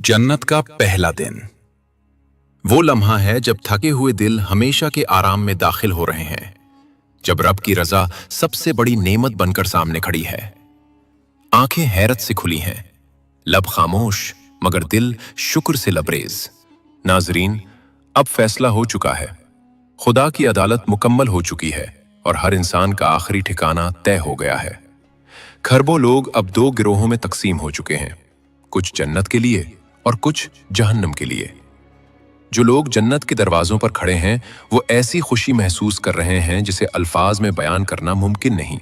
जन्नत का पहला दिन वो लम्हा है जब थके हुए दिल हमेशा के आराम में दाखिल हो रहे हैं, जब रब की रजा सबसे बड़ी नेमत बनकर सामने खड़ी है। आंखें हैरत से खुली हैं, लब खामोश मगर दिल शुक्र से लबरेज। नाजरीन, अब फैसला हो चुका है, खुदा की अदालत मुकम्मल हो चुकी है और हर इंसान का आखिरी ठिकाना तय हो गया है। खरबों लोग अब दो गिरोहों में तकसीम हो चुके हैं, कुछ जन्नत के लिए और कुछ जहन्नम के लिए। जो लोग जन्नत के दरवाजों पर खड़े हैं वो ऐसी खुशी महसूस कर रहे हैं जिसे अल्फाज में बयान करना मुमकिन नहीं।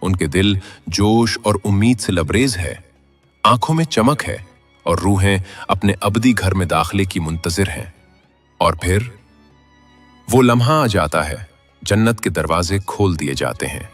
उनके दिल जोश और उम्मीद से लबरेज है, आंखों में चमक है और रूहें अपने अबदी घर में दाखिले की मुंतजिर हैं। और फिर वो लम्हा आ जाता है, जन्नत के दरवाजे खोल दिए जाते हैं।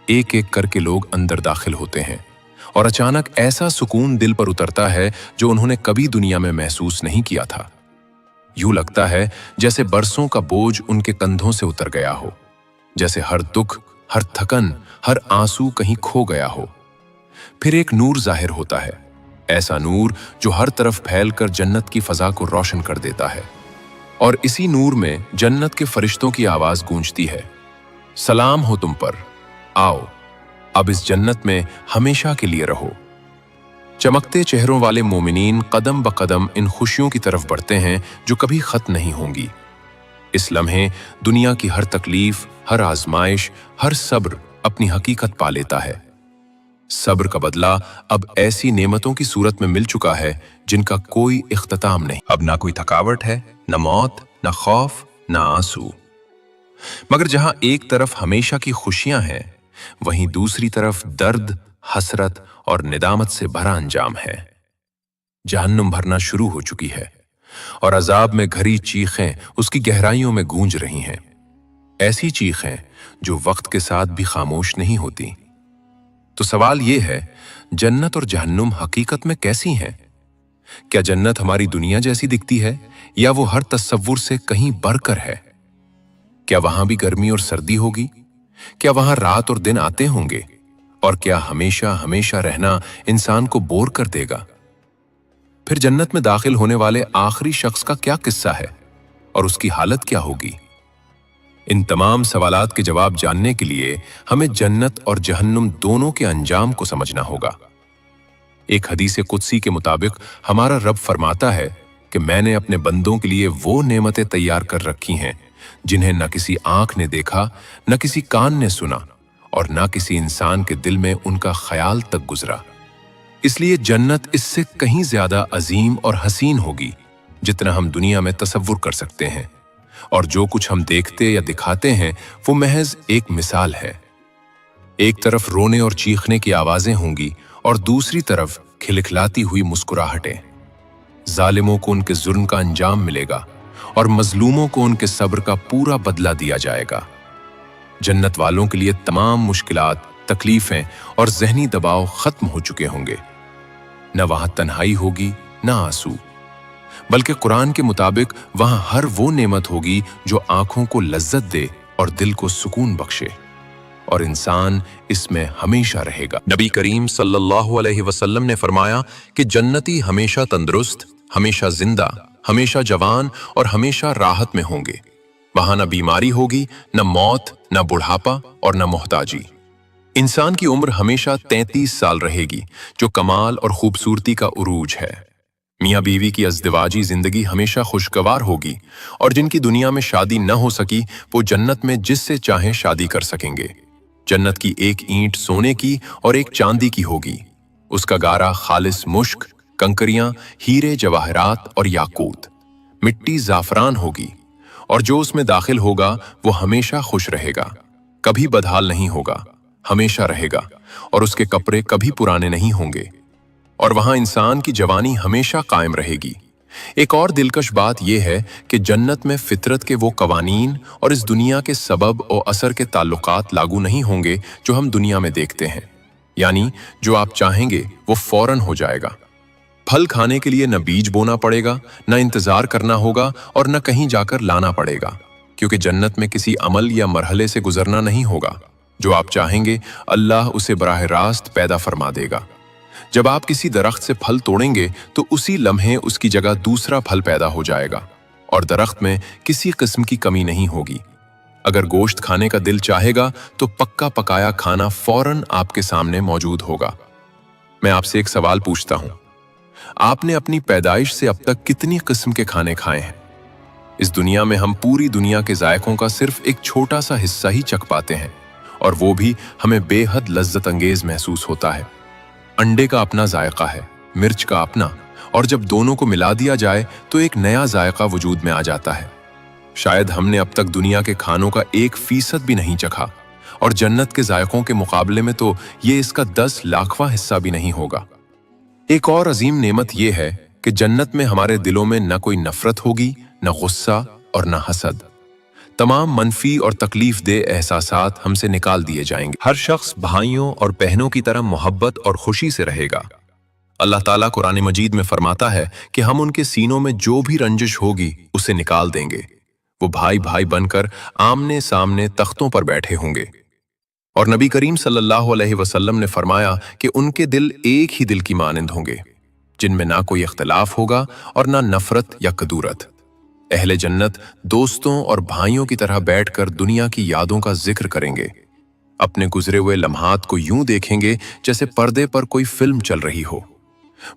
एक एक करके लोग अंदर दाखिल होते हैं और अचानक ऐसा सुकून दिल पर उतरता है जो उन्होंने कभी दुनिया में महसूस नहीं किया था। यूं लगता है जैसे बरसों का बोझ उनके कंधों से उतर गया हो, जैसे हर दुख, हर थकन, हर आंसू कहीं खो गया हो। फिर एक नूर जाहिर होता है, ऐसा नूर जो हर तरफ फैलकर जन्नत की फजा को रोशन कर देता है। और इसी नूर में जन्नत के फरिश्तों की आवाज गूंजती है, सलाम हो तुम पर, आओ अब इस जन्नत में हमेशा के लिए रहो। चमकते चेहरों वाले मोमिनीन कदम ब कदम इन खुशियों की तरफ बढ़ते हैं जो कभी खत्म नहीं होंगी। इस लम्हे दुनिया की हर तकलीफ, हर आजमाइश, हर सब्र अपनी हकीकत पा लेता है। सब्र का बदला अब ऐसी नेमतों की सूरत में मिल चुका है जिनका कोई इख्तिताम नहीं। अब ना कोई थकावट है, न मौत, न खौफ, न आंसू। मगर जहां एक तरफ हमेशा की खुशियां हैं, वहीं दूसरी तरफ दर्द, हसरत और निदामत से भरा अंजाम है। जहन्नुम भरना शुरू हो चुकी है और अजाब में घरी चीखें उसकी गहराइयों में गूंज रही हैं। ऐसी चीखें जो वक्त के साथ भी खामोश नहीं होती। तो सवाल यह है, जन्नत और जहन्नुम हकीकत में कैसी हैं? क्या जन्नत हमारी दुनिया जैसी दिखती है या वो हर तस्वुर से कहीं बढ़कर है? क्या वहां भी गर्मी और सर्दी होगी? क्या वहां रात और दिन आते होंगे? और क्या हमेशा हमेशा रहना इंसान को बोर कर देगा? फिर जन्नत में दाखिल होने वाले आखिरी शख्स का क्या किस्सा है और उसकी हालत क्या होगी? इन तमाम सवालात के जवाब जानने के लिए हमें जन्नत और जहन्नुम दोनों के अंजाम को समझना होगा। एक हदीस कुदसी के मुताबिक हमारा रब फरमाता है कि मैंने अपने बंदों के लिए वो नेमतें तैयार कर रखी हैं जिन्हें न किसी आंख ने देखा, न किसी कान ने सुना और न किसी इंसान के दिल में उनका ख्याल तक गुजरा। इसलिए जन्नत इससे कहीं ज्यादा अजीम और हसीन होगी जितना हम दुनिया में तसव्वुर कर सकते हैं। और जो कुछ हम देखते या दिखाते हैं वो महज एक मिसाल है। एक तरफ रोने और चीखने की आवाजें होंगी और दूसरी तरफ खिलखिलाती हुई मुस्कुराहटें। जालिमों को उनके जुर्म का अंजाम मिलेगा और मजलूमों को उनके सब्र का पूरा बदला दिया जाएगा। जन्नत वालों के लिए तमाम मुश्किलात, तकलीफें और जहनी दबाव खत्म हो चुके होंगे। न वहां तन्हाई होगी, न आंसू, बल्कि कुरान के मुताबिक वहां हर वो नेमत होगी जो आंखों को लज्जत दे और दिल को सुकून बख्शे, और इंसान इसमें हमेशा रहेगा। नबी करीम सल्लल्लाहु अलैहि वसल्लम ने फरमाया कि जन्नती हमेशा तंदुरुस्त, हमेशा जिंदा, हमेशा जवान और हमेशा राहत में होंगे। वहां न बीमारी होगी, न मौत, न बुढ़ापा और न मोहताजी। इंसान की उम्र हमेशा 33 साल रहेगी, जो कमाल और खूबसूरती का उरूज है। मियाँ बीवी की अज़दिवाजी जिंदगी हमेशा खुशगवार होगी और जिनकी दुनिया में शादी न हो सकी वो जन्नत में जिससे चाहे शादी कर सकेंगे। जन्नत की एक ईंट सोने की और एक चांदी की होगी। उसका गारा खालिस मुश्क, कंकरियां हीरे जवाहरात और याकूत, मिट्टी जाफरान होगी। और जो उसमें दाखिल होगा वो हमेशा खुश रहेगा, कभी बदहाल नहीं होगा, हमेशा रहेगा। और उसके कपड़े कभी पुराने नहीं होंगे। और वहां इंसान की जवानी हमेशा कायम रहेगी। एक और दिलकश बात यह है कि जन्नत में फितरत के वो कवानीन और इस दुनिया के सबब और असर के ताल्लुकात लागू नहीं होंगे जो हम दुनिया में देखते हैं। यानी जो आप चाहेंगे वो फौरन हो जाएगा। फल खाने के लिए न बीज बोना पड़ेगा, न इंतजार करना होगा और न कहीं जाकर लाना पड़ेगा, क्योंकि जन्नत में किसी अमल या मरहले से गुजरना नहीं होगा। जो आप चाहेंगे अल्लाह उसे बराह रास्त पैदा फरमा देगा। जब आप किसी दरख्त से फल तोड़ेंगे तो उसी लम्हे उसकी जगह दूसरा फल पैदा हो जाएगा और दरख्त में किसी किस्म की कमी नहीं होगी। अगर गोश्त खाने का दिल चाहेगा तो पक्का पकाया खाना फौरन आपके सामने मौजूद होगा। मैं आपसे एक सवाल पूछता हूं, आपने अपनी पैदाइश से अब तक कितनी किस्म के खाने खाए हैं? इस दुनिया में हम पूरी दुनिया के जायकों का सिर्फ एक छोटा सा हिस्सा ही चख पाते हैं और वो भी हमें बेहद लज्जत अंगेज महसूस होता है। अंडे का अपना जायका है, मिर्च का अपना, और जब दोनों को मिला दिया जाए तो एक नया जायका वजूद में आ जाता है। शायद हमने अब तक दुनिया के खानों का 1% भी नहीं चखा और जन्नत के जायकों के मुकाबले में तो ये इसका 10 लाखवां हिस्सा भी नहीं होगा। एक और अजीम नेमत यह है कि जन्नत में हमारे दिलों में न कोई नफरत होगी, न गुस्सा और न हसद। तमाम मनफी और तकलीफ दे एहसासात हमसे निकाल दिए जाएंगे। हर शख्स भाइयों और बहनों की तरह मोहब्बत और खुशी से रहेगा। अल्लाह ताला कुरान मजीद में फरमाता है कि हम उनके सीनों में जो भी रंजिश होगी उसे निकाल देंगे। वो भाई भाई बनकर आमने सामने तख्तों पर बैठे होंगे। और नबी करीम सल्लल्लाहु अलैहि वसल्लम ने फरमाया कि उनके दिल एक ही दिल की मानिंद होंगे, जिनमें ना कोई इख्तिलाफ होगा और ना नफरत या कदूरत। अहले जन्नत दोस्तों और भाइयों की तरह बैठकर दुनिया की यादों का जिक्र करेंगे। अपने गुजरे हुए लम्हात को यूं देखेंगे जैसे पर्दे पर कोई फिल्म चल रही हो।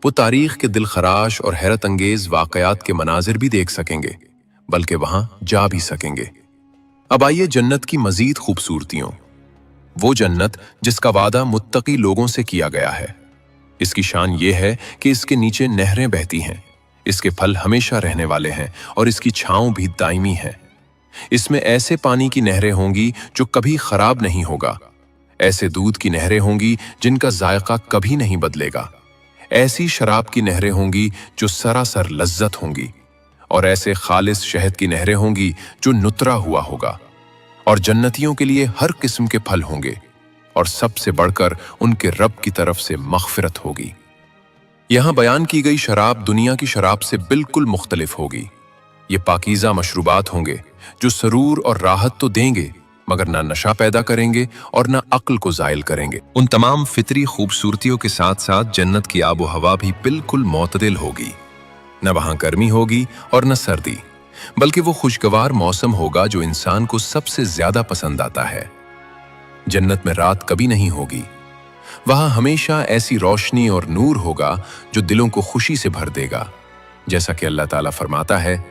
वो तारीख के दिलखराश और हैरत अंगेज वाकयात के मनाजिर भी देख सकेंगे, बल्कि वहां जा भी सकेंगे। अब आइए जन्नत की मजीद खूबसूरतियों। वो जन्नत जिसका वादा मुत्तकी लोगों से किया गया है। इसकी शान ये है कि इसके नीचे नहरें बहती हैं, इसके फल हमेशा रहने वाले हैं और इसकी छांव भी दायमी है। इसमें ऐसे पानी की नहरें होंगी जो कभी खराब नहीं होगा, ऐसे दूध की नहरें होंगी जिनका जायका कभी नहीं बदलेगा, ऐसी शराब की नहरें होंगी जो सरासर लज्जत होंगी, और ऐसे खालिस शहद की नहरें होंगी जो नुतरा हुआ होगा। और जन्नतियों के लिए हर किस्म के फल होंगे और सबसे बढ़कर उनके रब की तरफ से मग़फ़िरत होगी। यहां बयान की गई शराब दुनिया की शराब से बिल्कुल मुख्तलिफ होगी। ये पाकीज़ा मशरूबात होंगे जो सरूर और राहत तो देंगे मगर ना नशा पैदा करेंगे और ना अक्ल को ज़ायल करेंगे। उन तमाम फितरी खूबसूरतियों के साथ साथ जन्नत की आबो हवा भी बिल्कुल मोतदिल होगी। न वहां गर्मी होगी और न सर्दी, बल्कि वो खुशगवार मौसम होगा जो इंसान को सबसे ज्यादा पसंद आता है। जन्नत में रात कभी नहीं होगी। वहां हमेशा ऐसी रोशनी और नूर होगा जो दिलों को खुशी से भर देगा। जैसा कि अल्लाह ताला फरमाता है,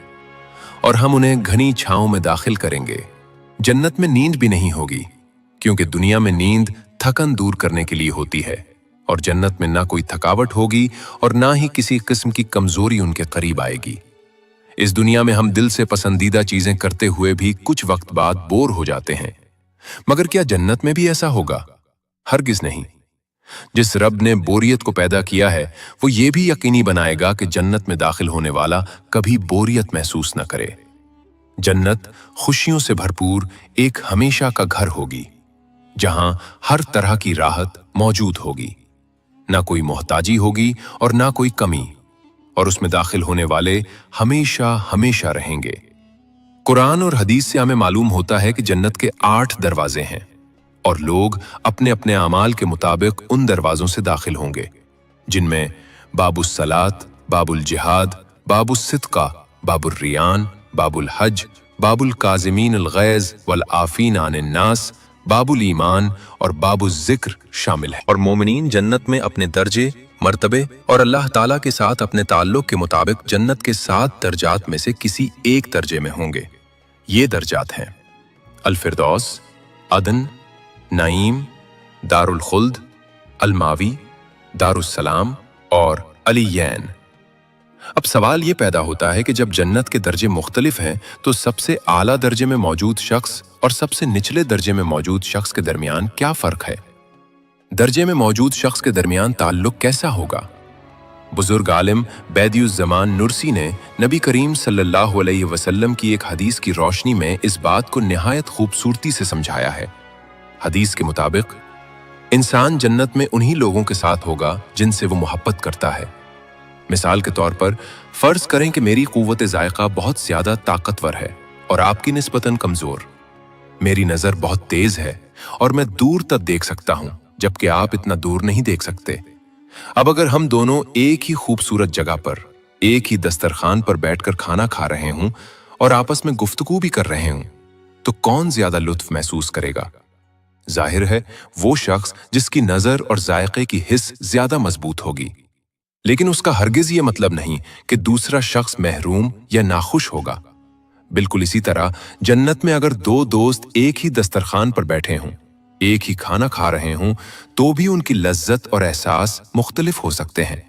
और हम उन्हें घनी छांव में दाखिल करेंगे। जन्नत में नींद भी नहीं होगी, क्योंकि दुनिया में नींद थकन दूर करने के लिए होती है, और जन्नत में ना कोई थकावट होगी और ना ही किसी किस्म की कमजोरी उनके करीब आएगी। इस दुनिया में हम दिल से पसंदीदा चीजें करते हुए भी कुछ वक्त बाद बोर हो जाते हैं, मगर क्या जन्नत में भी ऐसा होगा? हरगिज नहीं। जिस रब ने बोरियत को पैदा किया है वो ये भी यकीनी बनाएगा कि जन्नत में दाखिल होने वाला कभी बोरियत महसूस न करे। जन्नत खुशियों से भरपूर एक हमेशा का घर होगी, जहां हर तरह की राहत मौजूद होगी, ना कोई मोहताजी होगी और ना कोई कमी, और उसमें दाखिल होने वाले हमेशा हमेशा रहेंगे। कुरान और हदीस से हमें मालूम होता है कि जन्नत के 8 दरवाजे हैं और लोग अपने अपने अमाल के मुताबिक उन दरवाजों से दाखिल होंगे, जिनमें बाबुल सलात, बाबुल जिहाद, बाबुल सिद्का, बाबुल रियान, बाबुल हज, बाबुल काज़िमीन अल गैज़ वल आफ़ीन अनिन नास, बाबुल ईमान और बाबुल ज़िक्र शामिल है। और मोमिनीन जन्नत में अपने दर्जे, मर्तबे और अल्लाह ताला के साथ अपने ताल्लुक के मुताबिक जन्नत के 7 दर्जात में से किसी एक दर्जे में होंगे। ये दर्जात हैं अल फिरदौस, अदन, नईम, दारुल खुल्द, अलमावी, दारुस्सलाम और अलीयैन। अब सवाल ये पैदा होता है कि जब जन्नत के दर्जे मुख्तलिफ हैं तो सबसे आला दर्जे में मौजूद शख्स और सबसे निचले दर्जे में मौजूद शख्स के दरमियान क्या फर्क है? दर्जे में मौजूद शख्स के दरमियान ताल्लुक कैसा होगा? बुजुर्ग आलिम बैदियुज़्ज़मान नुरसी ने नबी करीम सल्लल्लाहु अलैहि वसल्लम की एक हदीस की रोशनी में इस बात को निहायत खूबसूरती से समझाया है। हदीस के मुताबिक इंसान जन्नत में उन्हीं लोगों के साथ होगा जिनसे वो मोहब्बत करता है। मिसाल के तौर पर फर्ज करें कि मेरी कुव्वत ज़ायक़ा बहुत ज्यादा ताकतवर है और आपकी निस्बतन कमजोर। मेरी नजर बहुत तेज है और मैं दूर तक देख सकता हूं, जबकि आप इतना दूर नहीं देख सकते। अब अगर हम दोनों एक ही खूबसूरत जगह पर, एक ही दस्तरखान पर बैठकर खाना खा रहे हों और आपस में गुफ्तगू भी कर रहे हों, तो कौन ज्यादा लुत्फ महसूस करेगा? जाहिर है वो शख्स जिसकी नजर और जायके की हिस्स ज्यादा मजबूत होगी। लेकिन उसका हरगिज ये मतलब नहीं कि दूसरा शख्स महरूम या नाखुश होगा। बिल्कुल इसी तरह जन्नत में अगर दो दोस्त एक ही दस्तरखान पर बैठे हों, एक ही खाना खा रहे हों, तो भी उनकी लज्जत और एहसास मुख्तलिफ हो सकते हैं,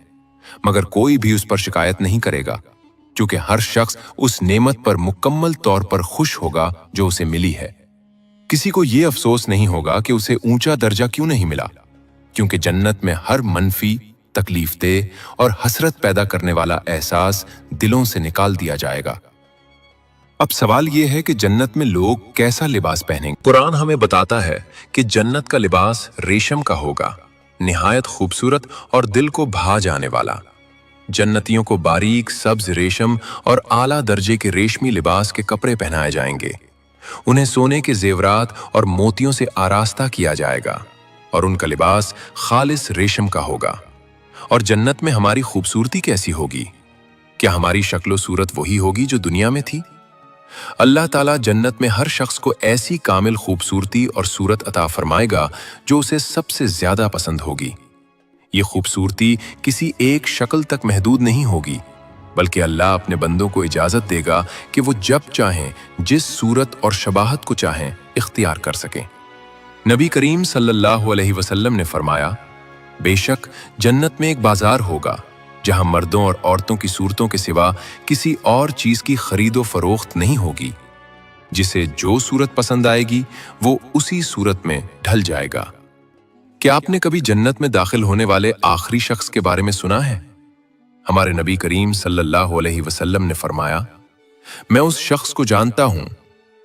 मगर कोई भी उस पर शिकायत नहीं करेगा, क्योंकि हर शख्स उस नेमत पर मुकम्मल तौर पर खुश होगा जो उसे मिली है। किसी को यह अफसोस नहीं होगा कि उसे ऊंचा दर्जा क्यों नहीं मिला, क्योंकि जन्नत में हर मनफी, तकलीफदेह और हसरत पैदा करने वाला एहसास दिलों से निकाल दिया जाएगा। अब सवाल यह है कि जन्नत में लोग कैसा लिबास पहनेंगे। कुरान हमें बताता है कि जन्नत का लिबास रेशम का होगा, निहायत खूबसूरत और दिल को भा जाने वाला। जन्नतियों को बारीक सब्ज रेशम और आला दर्जे के रेशमी लिबास के कपड़े पहनाए जाएंगे। उन्हें सोने के जेवरात और मोतियों से आरास्ता किया जाएगा और उनका लिबास खालिस रेशम का होगा। और जन्नत में हमारी खूबसूरती कैसी होगी? क्या हमारी शक्लो सूरत वही होगी जो दुनिया में थी? अल्लाह ताला जन्नत में हर शख्स को ऐसी कामिल खूबसूरती और सूरत अता फरमाएगा जो उसे सबसे ज्यादा पसंद होगी। ये खूबसूरती किसी एक शक्ल तक महदूद नहीं होगी, बल्कि अल्लाह अपने बंदों को इजाजत देगा कि वो जब चाहें, जिस सूरत और शबाहत को चाहें, इख्तियार कर सकें। नबी करीम सल्लल्लाहु अलैहि वसल्लम ने फरमाया, बेशक जन्नत में एक बाजार होगा जहां मर्दों और औरतों की सूरतों के सिवा किसी और चीज की खरीदो फरोख्त नहीं होगी। जिसे जो सूरत पसंद आएगी वो उसी सूरत में ढल जाएगा। क्या आपने कभी जन्नत में दाखिल होने वाले आखिरी शख्स के बारे में सुना है? हमारे नबी करीम सल्लल्लाहु अलैहि वसल्लम ने फरमाया, मैं उस शख्स को जानता हूं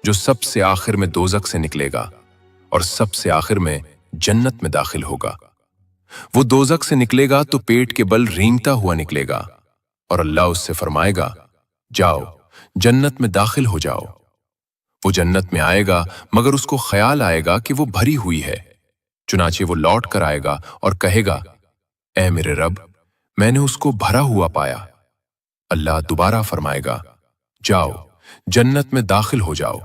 जो सबसे आखिर में दोजख से निकलेगा और सबसे आखिर में जन्नत में दाखिल होगा। वो दोजख से निकलेगा तो पेट के बल रेंगता हुआ निकलेगा और अल्लाह उससे फरमाएगा, जाओ जन्नत में दाखिल हो जाओ। वो जन्नत में आएगा मगर उसको ख्याल आएगा कि वो भरी हुई है। चुनाचे वो लौट कर आएगा और कहेगा, ऐ मेरे रब, मैंने उसको भरा हुआ पाया। अल्लाह दोबारा फरमाएगा, जाओ जन्नत में दाखिल हो जाओ,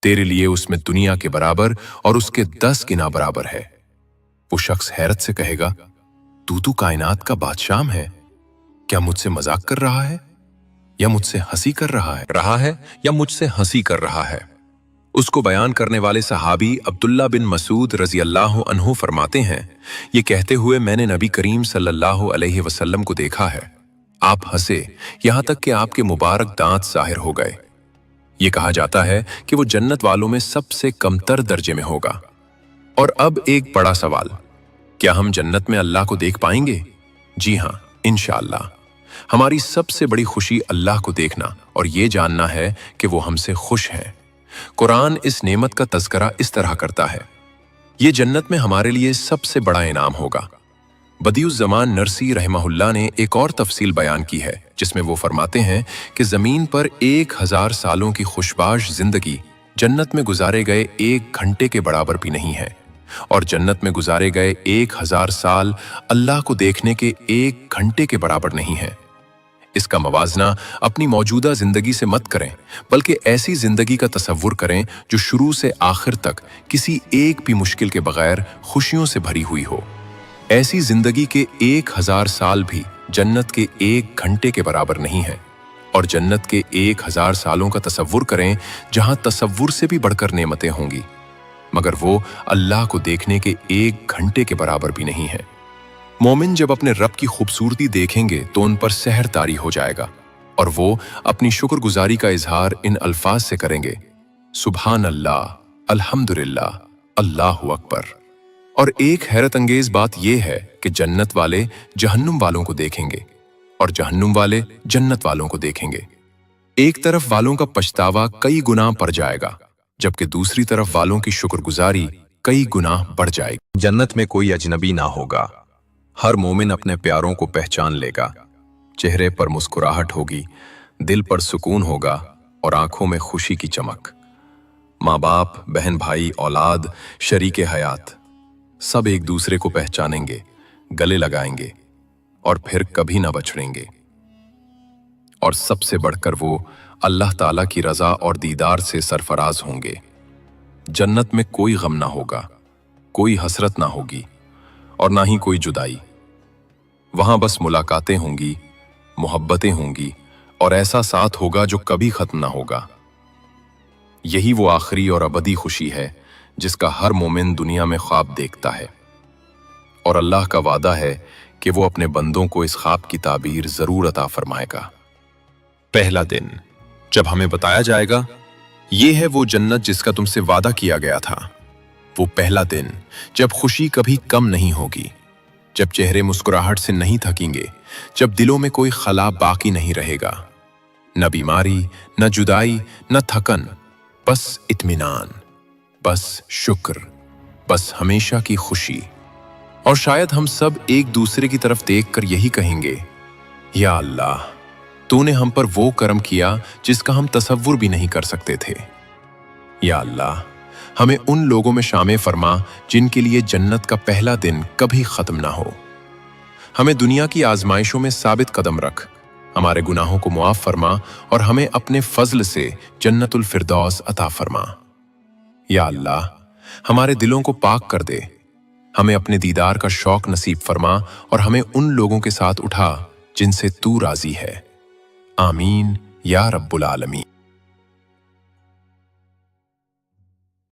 तेरे लिए उसमें दुनिया के बराबर और उसके 10 गुना बराबर है। वो शख्स हैरत से कहेगा, तू कायनात का बादशाह है, क्या मुझसे मजाक कर रहा है या मुझसे हंसी कर रहा है या मुझसे हंसी कर रहा है। उसको बयान करने वाले सहाबी अब्दुल्ला बिन मसूद रजी अल्लाह अन्हु फरमाते हैं, ये कहते हुए मैंने नबी करीम सल्लल्लाहु अलैहि वसल्लम को देखा है। आप हंसे यहां तक कि आपके मुबारक दांत जाहिर हो गए। ये कहा जाता है कि वो जन्नत वालों में सबसे कमतर दर्जे में होगा। और अब एक बड़ा सवाल, क्या हम जन्नत में अल्लाह को देख पाएंगे? जी हां, इंशाअल्लाह। हमारी सबसे बड़ी खुशी अल्लाह को देखना और ये जानना है कि वो हमसे खुश हैं। कुरान इस नेमत का तज़किरा इस तरह करता है, ये जन्नत में हमारे लिए सबसे बड़ा इनाम होगा। बदियुज़्ज़मान नरसी रहमहुल्लाह ने एक और तफसील बयान की है, जिसमें वो फरमाते हैं कि जमीन पर 1000 सालों की खुशबाश जिंदगी जन्नत में गुजारे गए 1 घंटे के बराबर भी नहीं है, और जन्नत में गुजारे गए 1000 साल अल्लाह को देखने के 1 घंटे के बराबर नहीं है। इसका मवाजना अपनी मौजूदा जिंदगी से मत करें, बल्कि ऐसी जिंदगी का तसव्वुर करें जो शुरू से आखिर तक किसी एक भी मुश्किल के बगैर खुशियों से भरी हुई हो। ऐसी जिंदगी के 1000 साल भी जन्नत के 1 घंटे के बराबर नहीं है। और जन्नत के 1000 सालों का तसव्वुर करें जहां तसव्वुर से भी बढ़कर नेमतें होंगी, मगर वो अल्लाह को देखने के 1 घंटे के बराबर भी नहीं है। मोमिन जब अपने रब की खूबसूरती देखेंगे तो उन पर सहर तारी हो जाएगा और वो अपनी शुक्रगुजारी का इजहार इन अल्फाज से करेंगे, सुभान अल्लाह, अल्हम्दुलिल्लाह, अल्लाहु अकबर। और एक हैरत अंगेज बात यह है कि जन्नत वाले जहन्नुम वालों को देखेंगे और जहन्नुम वाले जन्नत वालों को देखेंगे। एक तरफ वालों का पछतावा कई गुना बढ़ जाएगा, जबकि दूसरी तरफ वालों की शुक्रगुजारी कई गुना बढ़ जाएगी। जन्नत में कोई अजनबी ना होगा। हर मोमिन अपने प्यारों को पहचान लेगा। चेहरे पर मुस्कुराहट होगी, दिल पर सुकून होगा और आंखों में खुशी की चमक। माँ बाप, बहन भाई, औलाद, शरीके हयात सब एक दूसरे को पहचानेंगे, गले लगाएंगे, और फिर कभी ना बछड़ेंगे। और सबसे बढ़कर वो अल्लाह ताला की रजा और दीदार से सरफराज होंगे। जन्नत में कोई गम ना होगा, कोई हसरत ना होगी और ना ही कोई जुदाई। वहां बस मुलाकातें होंगी, मोहब्बतें होंगी और ऐसा साथ होगा जो कभी खत्म ना होगा। यही वो आखिरी और अबदी खुशी है जिसका हर मोमिन दुनिया में ख्वाब देखता है, और अल्लाह का वादा है कि वो अपने बंदों को इस ख्वाब की ताबीर जरूर अता फरमाएगा। पहला दिन जब हमें बताया जाएगा ये है वो जन्नत जिसका तुमसे वादा किया गया था। वो पहला दिन जब खुशी कभी कम नहीं होगी, जब चेहरे मुस्कुराहट से नहीं थकेंगे, जब दिलों में कोई खला बाकी नहीं रहेगा। न बीमारी, न जुदाई, न थकन, बस इत्मीनान, बस शुक्र, बस हमेशा की खुशी। और शायद हम सब एक दूसरे की तरफ देखकर यही कहेंगे, या अल्लाह, तूने हम पर वो करम किया जिसका हम तसव्वुर भी नहीं कर सकते थे। या अल्लाह, हमें उन लोगों में शामिल फरमा जिनके लिए जन्नत का पहला दिन कभी खत्म ना हो। हमें दुनिया की आजमाइशों में साबित कदम रख, हमारे गुनाहों को मुआफ फरमा और हमें अपने फजल से जन्नतुल फिरदौस अता फरमा। या अल्लाह, हमारे दिलों को पाक कर दे, हमें अपने दीदार का शौक नसीब फरमा और हमें उन लोगों के साथ उठा जिनसे तू राजी है। आमीन या रब्बुल आलमीन।